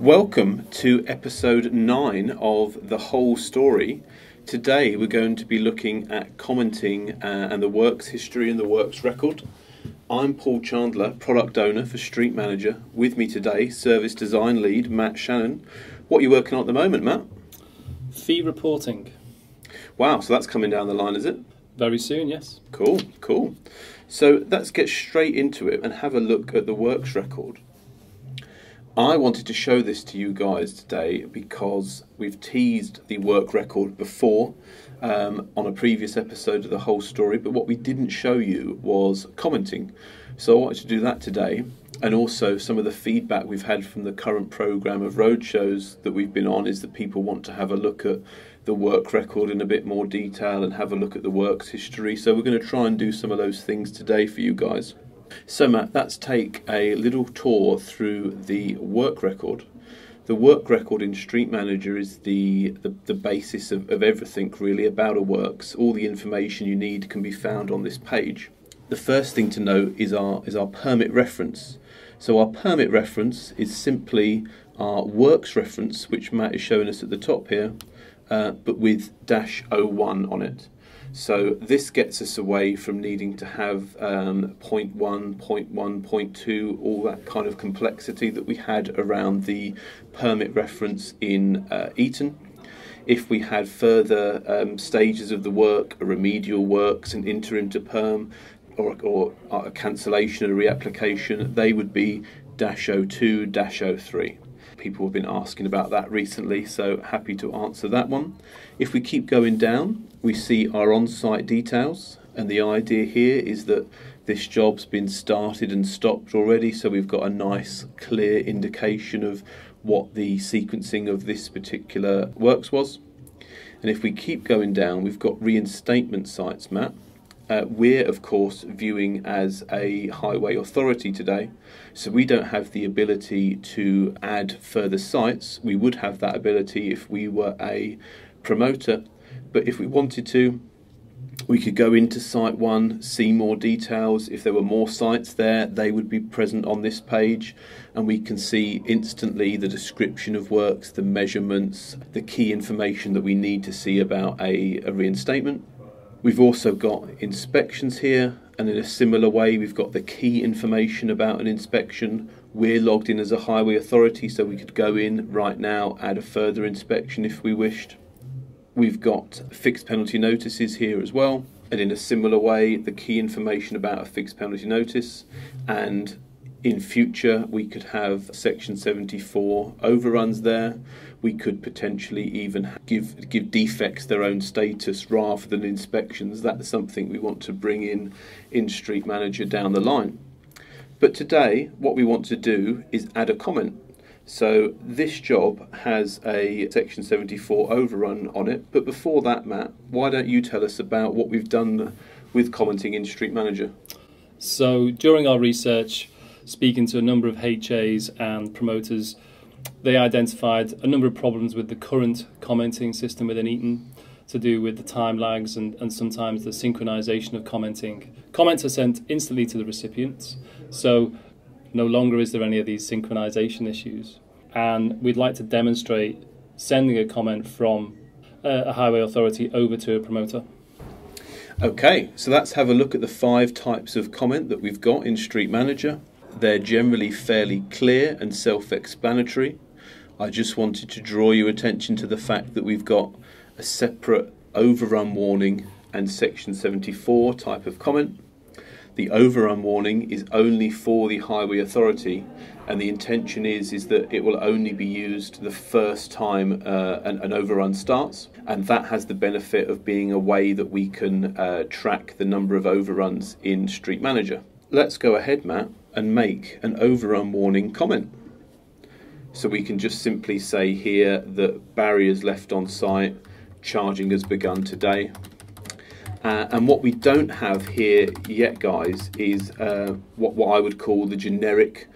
Welcome to episode 9 of The Whole Story. Today we're going to be looking at commenting and the works history and the works record. I'm Paul Chandler, product owner for Street Manager. With me today, service design lead Matt Shannon. What are you working on at the moment, Matt? Fee reporting. Wow, so that's coming down the line, is it? Very soon, yes. Cool. So let's get straight into it and have a look at the works record. I wanted to show this to you guys today because we've teased the work record before on a previous episode of The Whole Story, but what we didn't show you was commenting. So I wanted to do that today, and also some of the feedback we've had from the current programme of roadshows that we've been on is that people want to have a look at the work record in a bit more detail and have a look at the works history. So we're going to try and do some of those things today for you guys. So Matt, let's take a little tour through the work record. The work record in Street Manager is the basis of everything really about a works. All the information you need can be found on this page. The first thing to note is our permit reference. So our permit reference is simply our works reference, which Matt is showing us at the top here, but with -01 on it. So this gets us away from needing to have point 1, point 1, point 2, all that kind of complexity that we had around the permit reference in Eton. If we had further stages of the work, a remedial works, an interim to perm, or a cancellation and a reapplication, they would be -02, -03. People have been asking about that recently, so happy to answer that one. If we keep going down, we see our on-site details, and the idea here is that this job's been started and stopped already, so we've got a nice clear indication of what the sequencing of this particular works was. And if we keep going down, we've got reinstatement sites, Matt. We're, of course, viewing as a highway authority today, so we don't have the ability to add further sites. We would have that ability if we were a promoter, but if we wanted to, we could go into site 1, see more details. If there were more sites there, they would be present on this page, and we can see instantly the description of works, the measurements, the key information that we need to see about a reinstatement. We've also got inspections here, and in a similar way we've got the key information about an inspection. We're logged in as a highway authority, so we could go in right now, add a further inspection if we wished. We've got fixed penalty notices here as well, and in a similar way the key information about a fixed penalty notice, and in future we could have section 74 overruns there. We could potentially even give defects their own status rather than inspections. That's something we want to bring in Street Manager down the line. But today what we want to do is add a comment. So this job has a section 74 overrun on it, but before that, Matt, why don't you tell us about what we've done with commenting in Street Manager? So during our research, speaking to a number of HAs and promoters, they identified a number of problems with the current commenting system within Eton to do with the time lags and sometimes the synchronization of commenting. Comments are sent instantly to the recipients, so no longer is there any of these synchronization issues. And we'd like to demonstrate sending a comment from a highway authority over to a promoter. Okay, so let's have a look at the 5 types of comment that we've got in Street Manager. They're generally fairly clear and self-explanatory. I just wanted to draw your attention to the fact that we've got a separate overrun warning and section 74 type of comment. The overrun warning is only for the highway authority, and the intention is that it will only be used the first time an overrun starts, and that has the benefit of being a way that we can track the number of overruns in Street Manager. Let's go ahead, Matt, and make an overrun warning comment. So we can just simply say here that barriers left on site, charging has begun today. And what we don't have here yet, guys, is what I would call the generic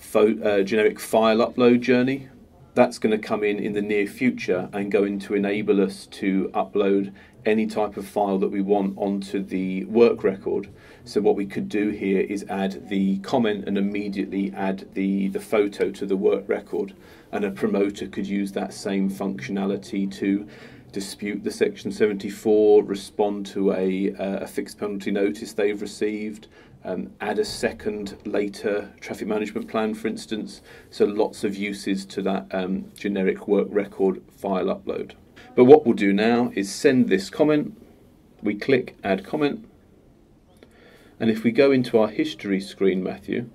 file upload journey. That's going to come in the near future and going to enable us to upload any type of file that we want onto the work record. So what we could do here is add the comment and immediately add the photo to the work record, and a promoter could use that same functionality to dispute the Section 74, respond to a fixed penalty notice they've received, add a second later traffic management plan, for instance. So lots of uses to that generic work record file upload. But what we'll do now is send this comment. We click add comment, and if we go into our history screen, Matthew,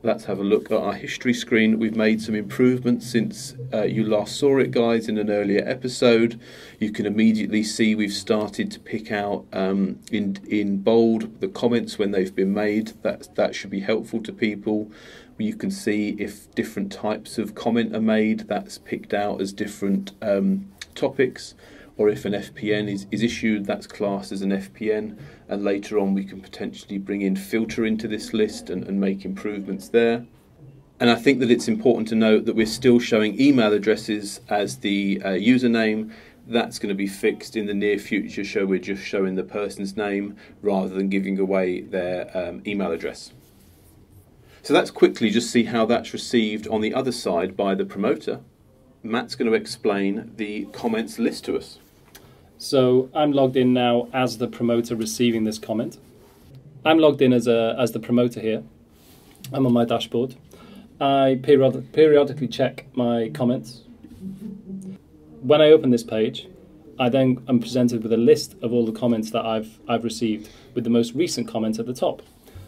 let's have a look at our history screen. We've made some improvements since you last saw it, guys, in an earlier episode. You can immediately see we've started to pick out in bold the comments when they've been made. That should be helpful to people. You can see if different types of comment are made, that's picked out as different topics. Or if an FPN is issued, that's classed as an FPN, and later on we can potentially bring in filter into this list and make improvements there. And I think that it's important to note that we're still showing email addresses as the username. That's going to be fixed in the near future, so we're just showing the person's name rather than giving away their email address. So let's quickly just see how that's received on the other side by the promoter. Matt's going to explain the comments list to us. So I'm logged in now as the promoter receiving this comment. I'm logged in as the promoter here. I'm on my dashboard. I periodically check my comments. When I open this page, I then am presented with a list of all the comments that I've received, with the most recent comment at the top.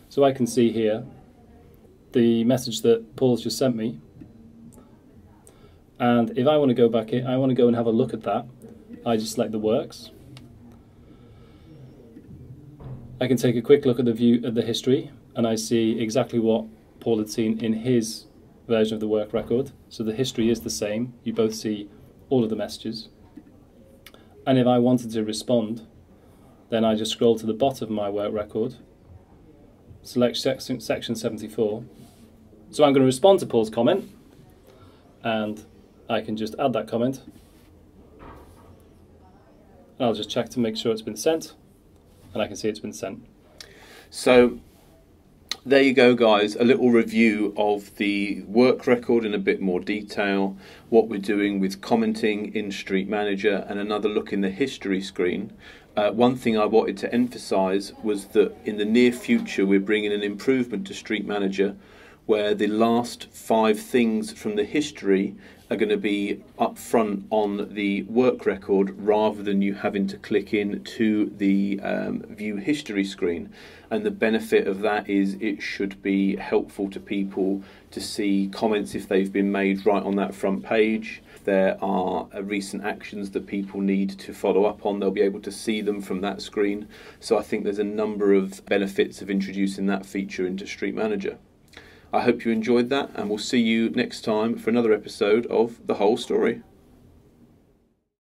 So I can see here the message that Paul's just sent me. And if I want to go back in, I want to go and have a look at that, I just select the works. I can take a quick look at the view of the history, and I see exactly what Paul had seen in his version of the work record. So the history is the same. You both see all of the messages. And if I wanted to respond, then I just scroll to the bottom of my work record, select section 74. So I'm going to respond to Paul's comment, and I can just add that comment. I'll just check to make sure it's been sent, and I can see it's been sent. So there you go, guys, a little review of the work record in a bit more detail, what we're doing with commenting in Street Manager, and another look in the history screen. One thing I wanted to emphasise was that in the near future we're bringing an improvement to Street Manager where the last 5 things from the history are going to be up front on the work record rather than you having to click in to the view history screen. And the benefit of that is it should be helpful to people to see comments if they've been made right on that front page. There are recent actions that people need to follow up on, they'll be able to see them from that screen. So I think there's a number of benefits of introducing that feature into Street Manager. I hope you enjoyed that, and we'll see you next time for another episode of The Whole Story.